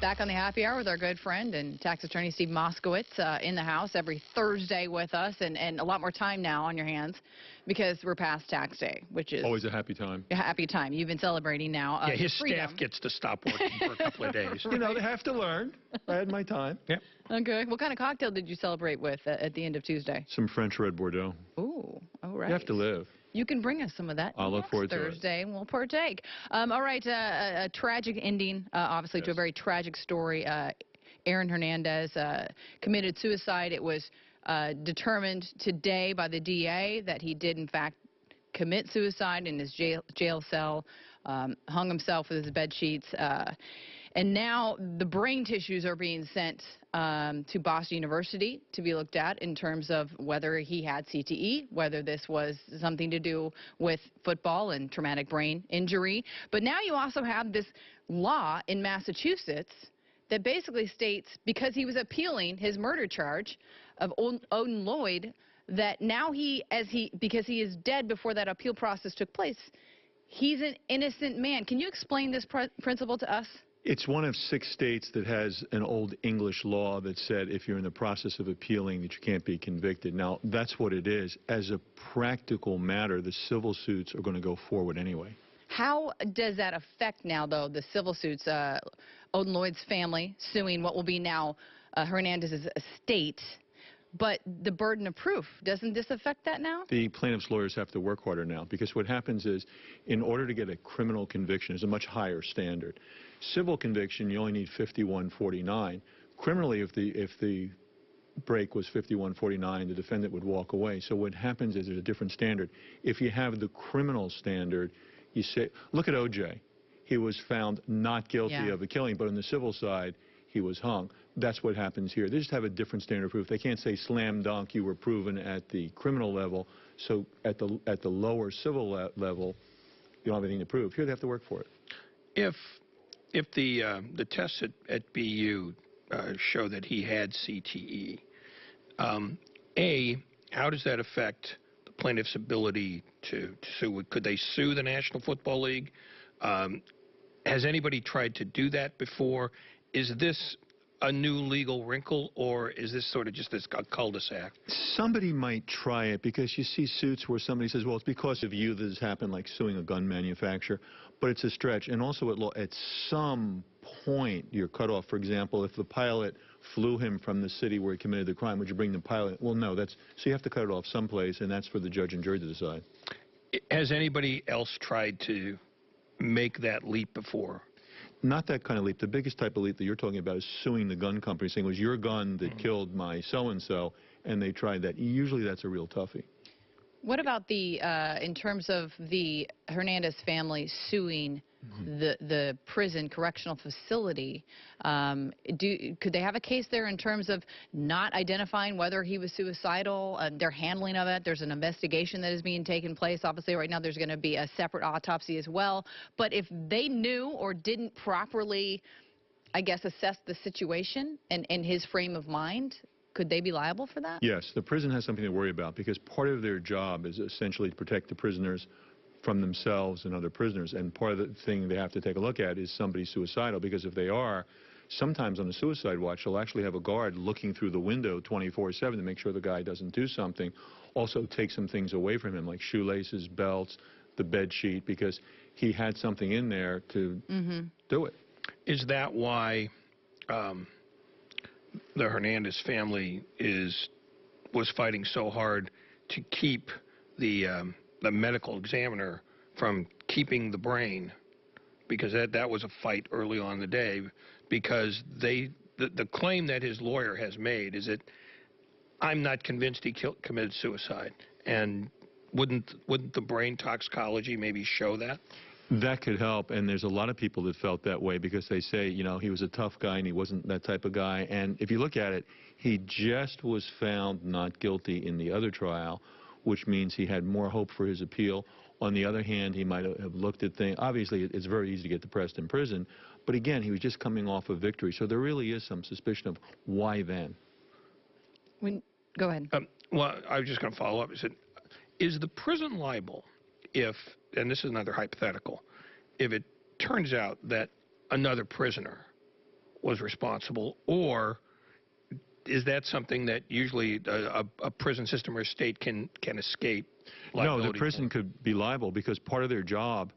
Back on the happy hour with our good friend and tax attorney Steve Moskowitz in the house every Thursday with us, and a lot more time now on your hands because we're past tax day, which is always a happy time. A happy time. You've been celebrating now. Yeah, his freedom. staff gets to stop working for a couple of days. You know, they have to learn. I had my time. Yep. Okay. What kind of cocktail did you celebrate with at the end of Tuesday? Some French red Bordeaux. Ooh, all right. You have to live. You can bring us some of that I'll look forward to Thursday, and we'll partake. All right, a tragic ending, obviously, to a very tragic story. Aaron Hernandez committed suicide. It was determined today by the DA that he did, in fact, commit suicide in his jail cell, hung himself with his bed sheets. And now the brain tissues are being sent to Boston University to be looked at in terms of whether he had CTE, whether this was something to do with football and traumatic brain injury. But now you also have this law in Massachusetts that basically states, because he was appealing his murder charge of Odin Lloyd, that now because he is dead before that appeal process took place, he's an innocent man. Can you explain this principle to us? It's one of 6 states that has an old English law that said if you're in the process of appealing that you can't be convicted. Now, that's what it is. As a practical matter, the civil suits are going to go forward anyway. How does that affect now, though, the civil suits? Odin Lloyd's family suing what will be now Hernandez's estate. But the burden of proof, doesn't this affect that now? The plaintiff's lawyers have to work harder now, because what happens is, in order to get a criminal conviction, is a much higher standard. Civil conviction, you only need 5149. Criminally, if the break was 5149, the defendant would walk away. So what happens is there's a different standard. If you have the criminal standard, you say, look at O.J. He was found not guilty of a killing, but on the civil side, he was hung. That's what happens here. They just have a different standard of proof. They can't say slam dunk, you were proven at the criminal level, so at the lower civil level, you don't have anything to prove. Here they have to work for it. If the tests at BU show that he had CTE, how does that affect the plaintiff's ability to sue? Could they sue the National Football League? Has anybody tried to do that before? Is this a new legal wrinkle, or is this sort of just this cul-de-sac? Somebody might try it, because you see suits where somebody says, well, it's because of you that has happened, like suing a gun manufacturer, but it's a stretch. And also at law, at some point you're cut off. For example, if the pilot flew him from the city where he committed the crime, would you bring the pilot? Well, no, so you have to cut it off someplace, and that's for the judge and jury to decide. Has anybody else tried to make that leap before? Not that kind of leap. The biggest type of leap that you're talking about is suing the gun company, saying it was your gun that killed my so-and-so, and they tried that. Usually that's a real toughie. What about in terms of the Hernandez family suing the prison correctional facility? Could they have a case there in terms of not identifying whether he was suicidal, their handling of it? There's an investigation that is being taken place. Obviously, right now there's going to be a separate autopsy as well. But if they knew or didn't properly, I guess, assess the situation and his frame of mind, could they be liable for that? Yes, the prison has something to worry about, because part of their job is essentially to protect the prisoners from themselves and other prisoners. And part of the thing they have to take a look at is somebody suicidal, because if they are, sometimes on the suicide watch, they'll actually have a guard looking through the window 24/7 to make sure the guy doesn't do something. Also take some things away from him, like shoelaces, belts, the bed sheet, because he had something in there to do it. Is that why the Hernandez family was fighting so hard to keep the medical examiner from keeping the brain? Because that was a fight early on in the day, because the claim that his lawyer has made is that I'm not convinced he committed suicide. And wouldn't the brain toxicology maybe show that? That could help, and there's a lot of people that felt that way, because they say, you know, he was a tough guy and he wasn't that type of guy. And if you look at it, he just was found not guilty in the other trial, which means he had more hope for his appeal. On the other hand, he might have looked at things. Obviously, it's very easy to get depressed in prison, but again, he was just coming off a victory. So there really is some suspicion of why then. Go ahead. Well, I was just going to follow up. Is the prison liable if, and this is another hypothetical, if it turns out that another prisoner was responsible, or is that something that usually a prison system or state can escape liability? No, the prison could be liable because part of their job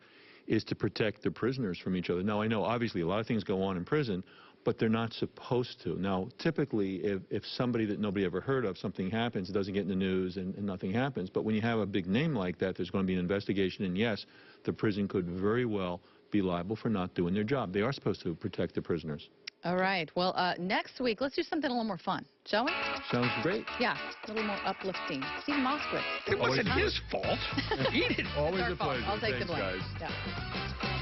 is to protect the prisoners from each other. Now, I know obviously a lot of things go on in prison, but they're not supposed to. Now, typically, if somebody that nobody ever heard of, something happens, it doesn't get in the news and nothing happens. But when you have a big name like that, there's going to be an investigation, and yes, the prison could very well be liable for not doing their job. They are supposed to protect the prisoners. All right. Well, next week, let's do something a little more fun, shall we? Sounds great. Yeah, a little more uplifting. Steve Moskowitz. It wasn't his fault. He did. Always It's our a fault. pleasure. I'll take the Thanks, blame. guys. Yeah.